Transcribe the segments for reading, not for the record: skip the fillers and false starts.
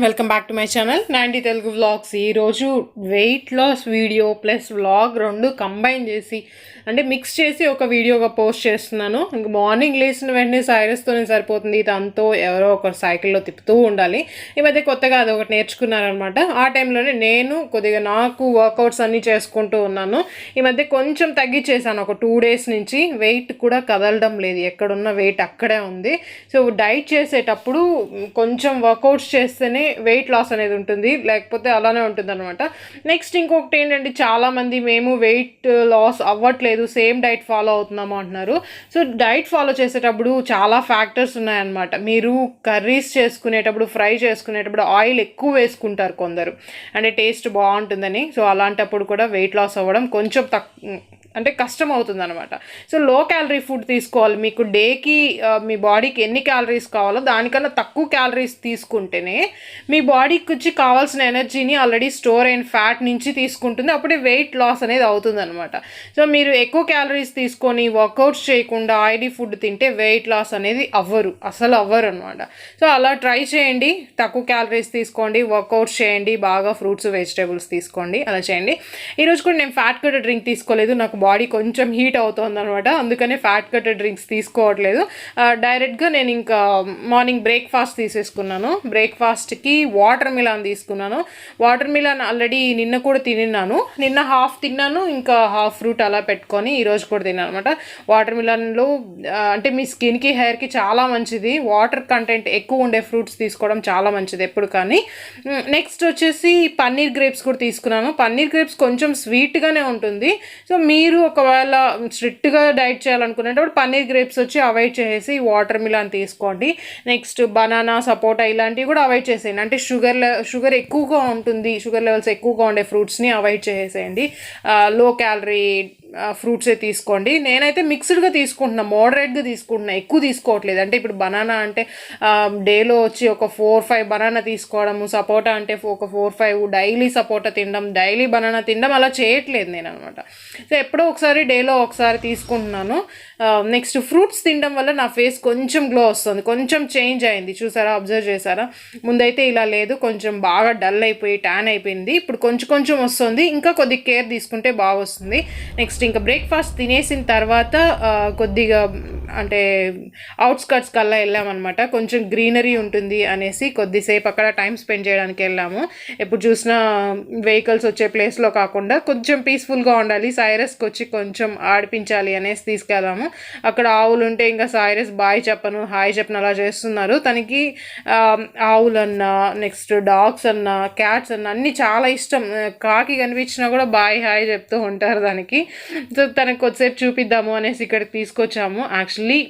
Welcome back to my channel Nandi Telugu vlogs. ఈరోజు weight loss video plus vlog రెండు combine చేసి అంటే మిక్స్ చేసి ఒక వీడియోగా పోస్ట్ చేస్తున్నాను. ఇంక మార్నింగ్ లేచిన వెంటనే సైరస్తోనే సరిపోతుంది, దాంతో ఎవరో ఒకరు సైకిల్లో తిప్పుతూ ఉండాలి. ఈ మధ్య కొత్తగా అది ఒకటి నేర్చుకున్నారనమాట. ఆ టైంలోనే నేను కొద్దిగా నాకు వర్కౌట్స్ అన్నీ చేసుకుంటూ ఉన్నాను. ఈ మధ్య కొంచెం తగ్గించేసాను, ఒక 2 days నుంచి. వెయిట్ కూడా కదలడం లేదు, ఎక్కడున్న వెయిట్ అక్కడే ఉంది. సో డైట్ చేసేటప్పుడు కొంచెం వర్కౌట్స్ చేస్తేనే వెయిట్ లాస్ అనేది ఉంటుంది, లేకపోతే అలానే ఉంటుంది అనమాట. నెక్స్ట్ ఇంకొకటి ఏంటంటే, చాలామంది మేము వెయిట్ లాస్ అవ్వట్లేదు, సేమ్ డైట్ ఫాలో అవుతున్నాము అంటున్నారు. సో డైట్ ఫాలో చేసేటప్పుడు చాలా ఫ్యాక్టర్స్ ఉన్నాయన్నమాట. మీరు కర్రీస్ చేసుకునేటప్పుడు, ఫ్రై చేసుకునేటప్పుడు ఆయిల్ ఎక్కువ వేసుకుంటారు కొందరు, అంటే టేస్ట్ బాగుంటుందని. సో అలాంటప్పుడు కూడా వెయిట్ లాస్ అవ్వడం కొంచెం అంటే కష్టం అవుతుంది అనమాట. సో లో క్యాలరీ ఫుడ్ తీసుకోవాలి. మీకు డేకి మీ బాడీకి ఎన్ని క్యాలరీస్ కావాలో దానికన్నా తక్కువ క్యాలరీస్ తీసుకుంటేనే మీ బాడీకి వచ్చి కావాల్సిన ఎనర్జీని ఆల్రెడీ స్టోర్ అయిన ఫ్యాట్ నుంచి తీసుకుంటుంది, అప్పుడే వెయిట్ లాస్ అనేది అవుతుంది అనమాట. సో మీరు ఎక్కువ క్యాలరీస్ తీసుకొని వర్కౌట్స్ చేయకుండా ఆయిలీ ఫుడ్ తింటే వెయిట్ లాస్ అనేది అసలు అవ్వరు అనమాట. సో అలా ట్రై చేయండి, తక్కువ క్యాలరీస్ తీసుకోండి, వర్కౌట్స్ చేయండి, బాగా ఫ్రూట్స్ వెజిటేబుల్స్ తీసుకోండి, అలా చేయండి. ఈరోజు కూడా నేను ఫ్యాట్ కట్టర్ డ్రింక్ తీసుకోలేదు, నాకు బాడీ కొంచెం హీట్ అవుతుంది అనమాట, అందుకనే ఫ్యాట్ కట్టర్ డ్రింక్స్ తీసుకోవట్లేదు. డైరెక్ట్గా నేను ఇంకా మార్నింగ్ బ్రేక్ఫాస్ట్ తీసేసుకున్నాను. బ్రేక్ఫాస్ట్కి వాటర్ మిలాన్ తీసుకున్నాను. వాటర్ మిలాన్ ఆల్రెడీ నిన్న కూడా తిన్నాను, నిన్న హాఫ్ తిన్నాను, ఇంకా హాఫ్ ఫ్రూట్ అలా పెట్టుకొని ఈరోజు కూడా తిన్నాను అనమాట. వాటర్ మిలాన్లో అంటే మీ స్కిన్కి, హెయిర్కి చాలా మంచిది. వాటర్ కంటెంట్ ఎక్కువ ఉండే ఫ్రూట్స్ తీసుకోవడం చాలా మంచిది ఎప్పుడు కానీ. నెక్స్ట్ వచ్చేసి పన్నీర్ గ్రేప్స్ కూడా తీసుకున్నాను. పన్నీర్ గ్రేప్స్ కొంచెం స్వీట్గానే ఉంటుంది. సో మీరు ఒకవేళ స్ట్రిక్ట్గా డైట్ చేయాలనుకునేటప్పుడు పన్నీర్ గ్రేప్స్ వచ్చి అవాయిడ్ చేసేసి వాటర్ మిలాన్ తీసుకోండి. నెక్స్ట్ బనానా, సపోటా ఇలాంటివి కూడా అవాయిడ్ చేసేయండి. అంటే షుగర్ ఎక్కువగా ఉంటుంది, షుగర్ లెవెల్స్ ఎక్కువగా ఉండే ఫ్రూట్స్ని అవాయిడ్ చేసేయండి. లో క్యాలరీ ఫ్రూట్సే తీసుకోండి. నేనైతే మిక్స్డ్గా తీసుకుంటున్నాను, మోడరేట్గా తీసుకుంటున్నాను, ఎక్కువ తీసుకోవట్లేదు. అంటే ఇప్పుడు బనానా అంటే డేలో వచ్చి ఒక 4-5 బనానా తీసుకోవడము, సపోటా అంటే ఒక 4-5 డైలీ సపోటా తినడం, డైలీ బనానా తినడం అలా చేయట్లేదు నేను అనమాట. సో ఎప్పుడో ఒకసారి డేలో ఒకసారి తీసుకుంటున్నాను. నెక్స్ట్ ఫ్రూట్స్ తినడం వల్ల నా ఫేస్ కొంచెం గ్లో వస్తుంది, కొంచెం చేంజ్ అయింది, చూసారా, అబ్జర్వ్ చేశారా? ముందైతే ఇలా లేదు, కొంచెం బాగా డల్ అయిపోయి ట్యాన్ అయిపోయింది, ఇప్పుడు కొంచెం వస్తుంది. ఇంకా కొద్ది కేర్ తీసుకుంటే బాగా వస్తుంది. నెక్స్ట్ ఇంకా బ్రేక్ఫాస్ట్ తినేసిన తర్వాత కొద్దిగా అంటే అవుట్స్కట్స్ కల్లా వెళ్ళామన్నమాట. కొంచెం గ్రీనరీ ఉంటుంది అనేసి కొద్దిసేపు అక్కడ టైం స్పెండ్ చేయడానికి వెళ్ళాము. ఎప్పుడు చూసినా వెహికల్స్ వచ్చే ప్లేస్లో కాకుండా కొంచెం పీస్ఫుల్గా ఉండాలి, సైరస్కి వచ్చి కొంచెం ఆడిపించాలి అనేసి తీసుకెళ్ళాము. అక్కడ ఆవులు ఉంటే ఇంకా సైరస్ బాయ్ చెప్పను, హాయ్ చెప్పను అలా చేస్తున్నారు. తనకి ఆవులన్నా, నెక్స్ట్ డాగ్స్ అన్నా, క్యాట్స్ అన్నా అన్నీ చాలా ఇష్టం. కాకి కనిపించినా కూడా బాయ్ హాయ్ చెప్తూ ఉంటారు దానికి. సో తనకు కొద్దిసేపు చూపిద్దాము అనేసి ఇక్కడికి తీసుకొచ్చాము. యాక్చువల్లీ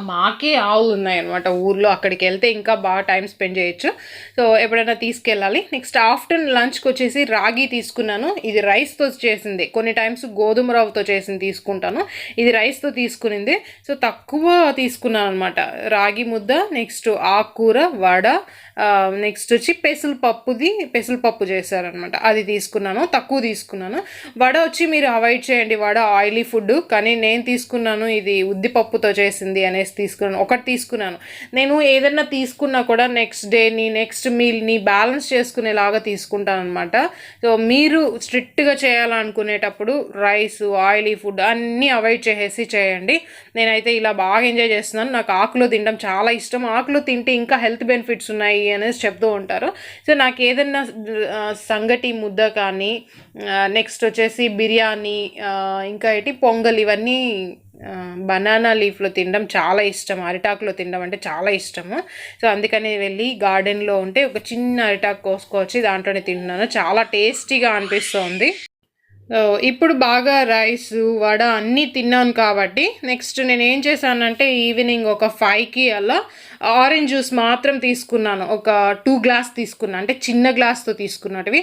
మాకే ఆవులు ఉన్నాయన్నమాట ఊర్లో, అక్కడికి వెళ్తే ఇంకా బాగా టైం స్పెండ్ చేయొచ్చు. సో ఎప్పుడైనా తీసుకెళ్ళాలి. నెక్స్ట్ ఆఫ్టర్నూన్ లంచ్కి వచ్చేసి రాగి తీసుకున్నాను. ఇది రైస్తో చేసింది, కొన్ని టైమ్స్ గోధుమ రవ్వతో చేసింది తీసుకుంటాను, ఇది రైస్తో తీసుకునింది. సో తక్కువ తీసుకున్నాను అనమాట. రాగి ముద్ద, నెక్స్ట్ ఆకుకూర, వడ, నెక్స్ట్ వచ్చి పెసరపప్పు చేశారనమాట, అది తీసుకున్నాను, తక్కువ తీసుకున్నాను. వడ వచ్చి మీరు అవాయిడ్ చేయండి, వడ ఆయిలీ ఫుడ్, కానీ నేను తీసుకున్నాను ఇది ఉద్దిపప్పుతో చేసింది అనేసి ఒకటి తీసుకున్నాను. నేను ఏదన్నా తీసుకున్నా కూడా నెక్స్ట్ డేని, నెక్స్ట్ మీల్ని బ్యాలెన్స్ చేసుకునేలాగా తీసుకుంటాను అనమాట. సో మీరు స్ట్రిక్ట్గా చేయాలనుకునేటప్పుడు రైస్, ఆయిలీ ఫుడ్ అన్నీ అవాయిడ్ చేసేసి చేయండి. నేనైతే ఇలా బాగా ఎంజాయ్ చేస్తున్నాను. నాకు ఆకులో తినడం చాలా ఇష్టం, ఆకులో తింటే ఇంకా హెల్త్ బెనిఫిట్స్ ఉన్నాయి అనేసి చెప్తూ ఉంటారు. సో నాకు ఏదైనా సంగటి ముద్ద కానీ, నెక్స్ట్ వచ్చేసి బిర్యానీ, ఇంకా పొంగల్, ఇవన్నీ బనానా లీఫ్లో తినడం చాలా ఇష్టం, అరిటాకులో తినడం అంటే చాలా ఇష్టము. సో అందుకని వెళ్ళి గార్డెన్లో ఉంటే ఒక చిన్న అరిటాకు కోసుకొచ్చి దాంట్లోనే తింటున్నాను, చాలా టేస్టీగా అనిపిస్తుంది. ఇప్పుడు బాగా రైస్, వడ అన్నీ తిన్నాను కాబట్టి నెక్స్ట్ నేను ఏం చేశానంటే ఈవినింగ్ ఒక 5కి అలా ఆరెంజ్ జ్యూస్ మాత్రం తీసుకున్నాను. ఒక 2 గ్లాస్ తీసుకున్నాను, అంటే చిన్న గ్లాస్తో తీసుకున్నటివి.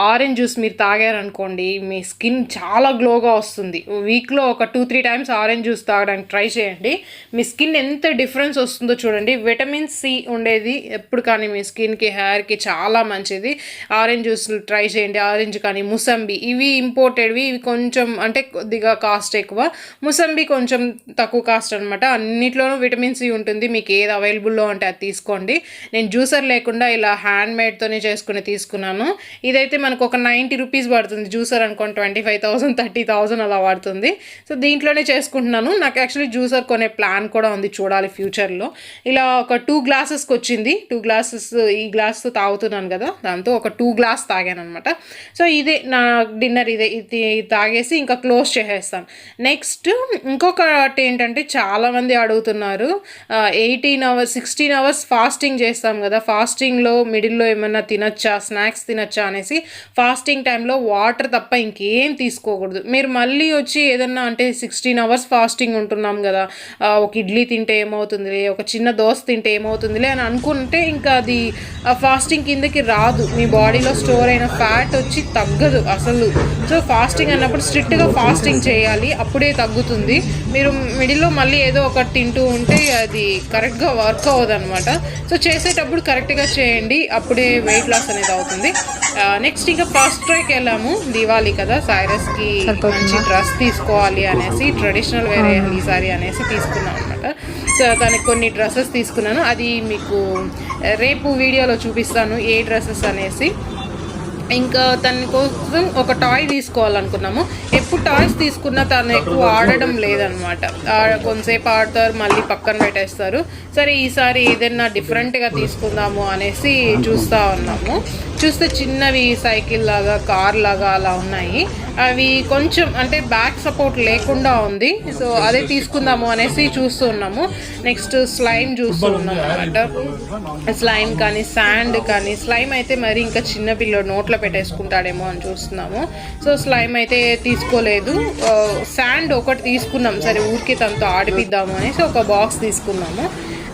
ఆరెంజ్ జ్యూస్ మీరు తాగారనుకోండి మీ స్కిన్ చాలా గ్లోగా వస్తుంది. వీక్లో ఒక 2-3 టైమ్స్ ఆరెంజ్ జ్యూస్ తాగడానికి ట్రై చేయండి. మీ స్కిన్ ఎంత డిఫరెన్స్ వస్తుందో చూడండి. విటమిన్ సి ఉండేది ఎప్పుడు కానీ మీ స్కిన్కి, హెయిర్కి చాలా మంచిది. ఆరెంజ్ జ్యూస్ ట్రై చేయండి. ఆరెంజ్ కానీ, ముసంబి, ఇవి ఇంపోర్ట్ ఇంపోర్టెడ్వి, ఇవి కొంచెం అంటే కొద్దిగా కాస్ట్ ఎక్కువ, ముసంబి కొంచెం తక్కువ కాస్ట్ అనమాట. అన్నిట్లోనూ విటమిన్ సి ఉంటుంది, మీకు ఏది అవైలబుల్లో ఉంటే అది తీసుకోండి. నేను జ్యూసర్ లేకుండా ఇలా హ్యాండ్ మేడ్తోనే చేసుకుని తీసుకున్నాను. ఇదైతే మనకు ఒక 90 రూపీస్ పడుతుంది, జ్యూసర్ అనుకోండి 25,000 30,000 అలా పడుతుంది. సో దీంట్లోనే చేసుకుంటున్నాను. నాకు యాక్చువల్లీ జ్యూసర్ కొనే ప్లాన్ కూడా ఉంది, చూడాలి ఫ్యూచర్లో. ఇలా ఒక 2 గ్లాసెస్కి వచ్చింది, 2 గ్లాసెస్ ఈ గ్లాస్తో తాగుతున్నాను కదా, దాంతో ఒక 2 గ్లాస్ తాగాను అనమాట. సో ఇదే నా డిన్నర్, ఇది తాగేసి ఇంకా క్లోజ్ చేసేస్తాను. నెక్స్ట్ ఇంకొకటి ఏంటంటే చాలామంది అడుగుతున్నారు, 18 అవర్స్ 16 అవర్స్ ఫాస్టింగ్ చేస్తాం కదా, ఫాస్టింగ్లో మిడిల్లో ఏమన్నా తినచ్చా, స్నాక్స్ తినచ్చా అనేసి. ఫాస్టింగ్ టైంలో వాటర్ తప్ప ఇంకేం తీసుకోకూడదు. మీరు మళ్ళీ వచ్చి ఏదన్నా అంటే 16 అవర్స్ ఫాస్టింగ్ ఉంటున్నాం కదా, ఒక ఇడ్లీ తింటే ఏమవుతుందిలే, ఒక చిన్న దోశ తింటే ఏమవుతుందిలే అని అనుకుంటే ఇంకా అది ఫాస్టింగ్ కిందకి రాదు, మీ బాడీలో స్టోర్ అయిన ఫ్యాట్ వచ్చి తగ్గదు అసలు. సో ఫాస్టింగ్ అన్నప్పుడు స్ట్రిక్ట్గా ఫాస్టింగ్ చేయాలి, అప్పుడే తగ్గుతుంది. మీరు మిడిల్లో మళ్ళీ ఏదో ఒకటి తింటూ ఉంటే అది కరెక్ట్గా వర్క్ అవ్వదు అనమాట. సో చేసేటప్పుడు కరెక్ట్గా చేయండి, అప్పుడే వెయిట్ లాస్ అనేది అవుతుంది. నెక్స్ట్ ఇంకా ఫస్ట్ ట్రైకి వెళ్ళాము, దివాళీ కదా, సైరస్కి మంచి డ్రెస్ తీసుకోవాలి అనేసి, ట్రెడిషనల్ వేర్ వేయాలి ఈసారి అనేసి తీసుకున్నాను అనమాట. సో దానికి కొన్ని డ్రెస్సెస్ తీసుకున్నాను, అది మీకు రేపు వీడియోలో చూపిస్తాను ఏ డ్రెస్సెస్ అనేసి. ఇంకా తన కోసం ఒక టాయ్ తీసుకోవాలనుకున్నాము. ఎప్పుడు టాయ్స్ తీసుకున్నా తను ఎక్కువ ఆడడం లేదనమాట, కొంతసేపు ఆడతారు మళ్ళీ పక్కన పెట్టేస్తారు. సరే ఈసారి ఏదైనా డిఫరెంట్గా తీసుకుందాము అనేసి చూస్తూ ఉన్నాము. చూస్తే చిన్నవి సైకిల్ లాగా, కార్ లాగా అలా ఉన్నాయి. అవి కొంచెం అంటే బ్యాక్ సపోర్ట్ లేకుండా ఉంది, సో అదే తీసుకుందాము అనేసి చూస్తూ ఉన్నాము. నెక్స్ట్ స్లైమ్ చూస్తూ ఉన్నాము అనమాట. స్లైమ్ కానీ శాండ్ కానీ, స్లైమ్ అయితే మరి ఇంకా చిన్న పిల్లడు నోట్లో పెట్టేసుకుంటాడేమో అని చూస్తున్నాము. సో స్లైమ్ అయితే తీసుకోలేదు. శాండ్ ఒకటి తీసుకున్నాం, సరే ఊరికి తనతో ఆడిపిద్దాము అనేసి ఒక బాక్స్ తీసుకున్నాము.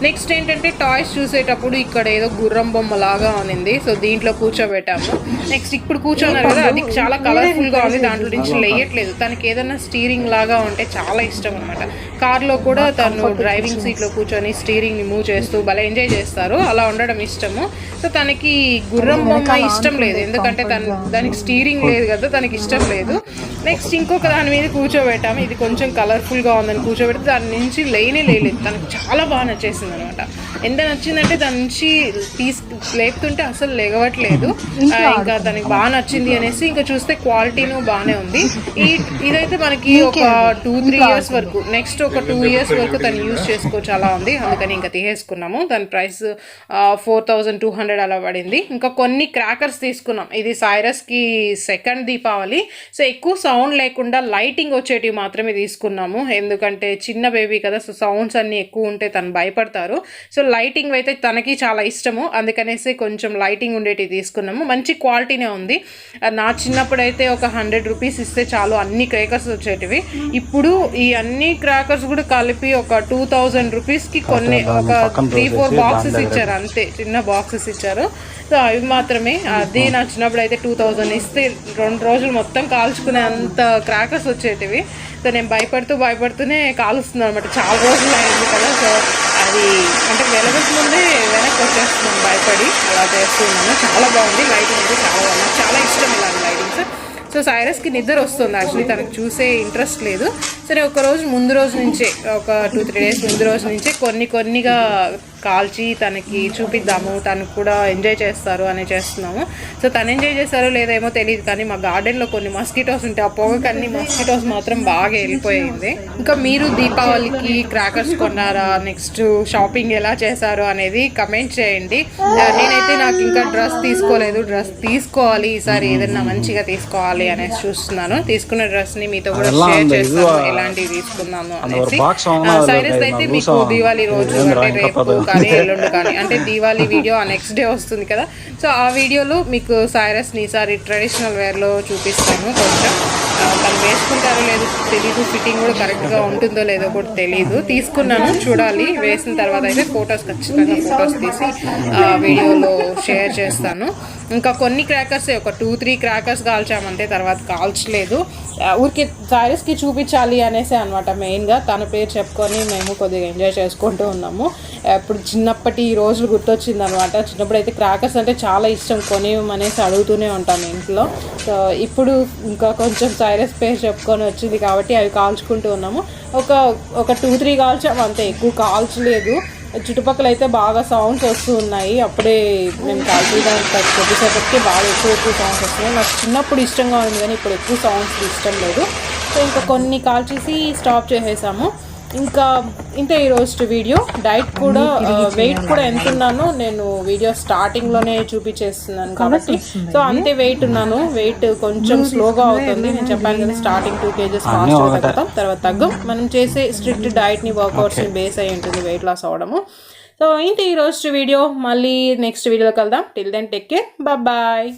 నెక్స్ట్ ఏంటంటే టాయ్స్ చూసేటప్పుడు ఇక్కడ ఏదో గుర్రం బొమ్మ లాగా ఉంది, సో దీంట్లో కూర్చోబెట్టాము. నెక్స్ట్ ఇప్పుడు కూర్చున్నారు కదా, అది చాలా కలర్ఫుల్గా ఉంది, దాంట్లో నుంచి లేయట్లేదు. తనకి ఏదైనా స్టీరింగ్ లాగా ఉంటే చాలా ఇష్టం అనమాట. కార్లో కూడా తను డ్రైవింగ్ సీట్లో కూర్చొని స్టీరింగ్ని మూవ్ చేస్తూ భలే ఎంజాయ్ చేస్తారు, అలా ఉండడం ఇష్టము. సో తనకి గుర్రం బొమ్మ ఇష్టం లేదు, ఎందుకంటే దానికి స్టీరింగ్ లేదు కదా, తనకి ఇష్టం లేదు. నెక్స్ట్ ఇంకొక దాని మీద కూర్చోబెట్టాము, ఇది కొంచెం కలర్ఫుల్గా ఉందని కూర్చోబెడితే దాని నుంచి లేదు, తనకు చాలా బాగా నచ్చేసింది అనమాట. ఎంత నచ్చిందంటే దాని నుంచి లేపుతుంటే అసలు లేగవట్లేదు. ఇంకా తనకి బాగా నచ్చింది అనేసి ఇంకా చూస్తే క్వాలిటీను బాగానే ఉంది. ఇదైతే మనకి ఒక 2-3 ఇయర్స్ వరకు, నెక్స్ట్ ఒక 2 ఇయర్స్ వరకు తను యూజ్ చేసుకోవచ్చు అలా ఉంది, అందుకని ఇంకా తీసేసుకున్నాము. దాని ప్రైస్ 4,200 అలా పడింది. ఇంకా కొన్ని క్రాకర్స్ తీసుకున్నాం, ఇది సైరస్కి సెకండ్ దీపావళి, సో ఎక్కువ సౌండ్ లేకుండా లైటింగ్ వచ్చేటివి మాత్రమే తీసుకున్నాము, ఎందుకంటే చిన్న బేబీ కదా, సో సౌండ్స్ అన్నీ ఎక్కువ ఉంటే తను భయపడతారు. సో లైటింగ్ అయితే తనకి చాలా ఇష్టము, అందుకనేసి కొంచెం లైటింగ్ ఉండేటివి తీసుకున్నాము. మంచి క్వాలిటీనే ఉంది. నా చిన్నప్పుడు అయితే ఒక 100 రూపీస్ ఇస్తే చాలు అన్ని క్రాకర్స్ వచ్చేటివి. ఇప్పుడు ఈ అన్ని క్రాకర్స్ కూడా కలిపి ఒక 2,000 రూపీస్కి కొన్ని ఒక 3-4 బాక్సెస్ ఇచ్చారు, అంతే చిన్న బాక్సెస్ ఇచ్చారు. సో అవి మాత్రమే, అది నా చిన్నప్పుడు అయితే 2,000 ఇస్తే 2 రోజులు మొత్తం కాల్చుకునే అంత క్రాకర్స్ వచ్చేటివి. సో నేను భయపడుతూనే కాలుస్తున్నాను అనమాట, చాలా రోజులు అయింది కదా. సో అది అంటే వెలగక ముందే వెనక్కి వచ్చేస్తున్నాను భయపడి, అలా చేస్తున్నాను. చాలా బాగుంది లైటింగ్ అయితే, చాలా బాగుంది, నాకు చాలా ఇష్టం ఇలాంటి లైటింగ్స్. సో సైరస్కి నిద్ర వస్తుంది యాక్చువల్లీ, తనకు చూసే ఇంట్రెస్ట్ లేదు. సరే ఒక రోజు ముందు రోజు నుంచే, ఒక 2-3 డేస్ ముందు రోజు నుంచే కొన్నిగా కాల్చి తనకి చూపిద్దాము, తను కూడా ఎంజాయ్ చేస్తారు అని చేస్తున్నాము. సో తను ఎంజాయ్ చేస్తారో లేదేమో తెలియదు, కానీ మా గార్డెన్లో కొన్ని మస్కిటోస్ ఉంటాయి, ఆ పొగకన్నీ మస్కిటోస్ మాత్రం బాగా వెళ్ళిపోయింది. ఇంకా మీరు దీపావళికి క్రాకర్స్ కొన్నారా, నెక్స్ట్ షాపింగ్ ఎలా చేశారు అనేది కమెంట్ చేయండి. నేనైతే నాకు ఇంకా డ్రెస్ తీసుకోలేదు, డ్రెస్ తీసుకోవాలి ఈసారి, ఏదైనా మంచిగా తీసుకోవాలి అనేసి చూస్తున్నాను. తీసుకున్న డ్రెస్ని మీతో కూడా షేర్ చేస్తాను, ఎలాంటివి తీసుకున్నాము అనేసి. సైరస్ అయితే మీకు దీవాళీ రోజు అంటే రేపు కానీ ఎల్లుండి కానీ, అంటే దీవాళీ వీడియో ఆ నెక్స్ట్ డే వస్తుంది కదా, సో ఆ వీడియోలో మీకు సైరస్ని ఈసారి ట్రెడిషనల్ వేర్లో చూపిస్తాను. కొంచెం తను వేసుకుంటారో లేదో తెలీదు, ఫిట్టింగ్ కూడా కరెక్ట్గా ఉంటుందో లేదో కూడా తెలీదు. తీసుకున్నాను, చూడాలి. వేసిన తర్వాత అయితే ఖచ్చితంగా ఫొటోస్ తీసి వీడియోలో షేర్ చేస్తాను. ఇంకా కొన్ని క్రాకర్సే, ఒక 2-3 క్రాకర్స్ కాల్చామంటే తర్వాత కాల్చలేదు. ఊరికి సైరస్కి చూపించాలి అనేసి అనమాట మెయిన్గా. తన పేరు చెప్పుకొని మేము కొద్దిగా ఎంజాయ్ చేసుకుంటూ ఉన్నాము. ఇప్పుడు చిన్నప్పటి రోజులు గుర్తొచ్చింది అనమాట. చిన్నప్పుడు అయితే క్రాకర్స్ అంటే చాలా ఇష్టం, కొనేమనేసి అడుగుతూనే ఉంటాను ఇంట్లో. సో ఇప్పుడు ఇంకా కొంచెం సైరస్ పేరు చెప్పుకొని వచ్చింది కాబట్టి అవి కాల్చుకుంటూ ఉన్నాము. ఒక 2-3 కాల్చాము అంతే, ఎక్కువ కాల్చలేదు. చుట్టుపక్కల అయితే బాగా సౌండ్స్ వస్తూ ఉన్నాయి. అప్పుడే మేము కాల్చేదానికి కొద్దిసేపటికి బాగా ఎక్కువ సౌండ్స్ వస్తున్నాయి. నాకు చిన్నప్పుడు ఇష్టంగా ఉంది కానీ ఇప్పుడు ఎక్కువ సౌండ్స్ ఇష్టం లేదు. సో ఇంకా కొన్ని కాల్చేసి స్టాప్ చేసేసాము. ఇంకా ఇంతే ఈరోజు వీడియో. డైట్ కూడా వెయిట్ కూడా ఎంత ఉన్నానో నేను వీడియో స్టార్టింగ్లోనే చూపించేస్తున్నాను కాబట్టి, సో అంతే వెయిట్ ఉన్నాను. వెయిట్ కొంచెం స్లోగా అవుతుంది. నేను చెప్పాను కదా స్టార్టింగ్ 2 kgs ఫాస్ట్ తగ్గుతాం, తర్వాత తగ్గం. మనం చేసే స్ట్రిక్ట్ డైట్ని వర్కౌట్స్ని బేస్ అయి ఉంటుంది వెయిట్ లాస్ అవ్వడము. సో ఇంతే ఈరోజు వీడియో. మళ్ళీ నెక్స్ట్ వీడియోలో కలుద్దాం. Till then take care, bye.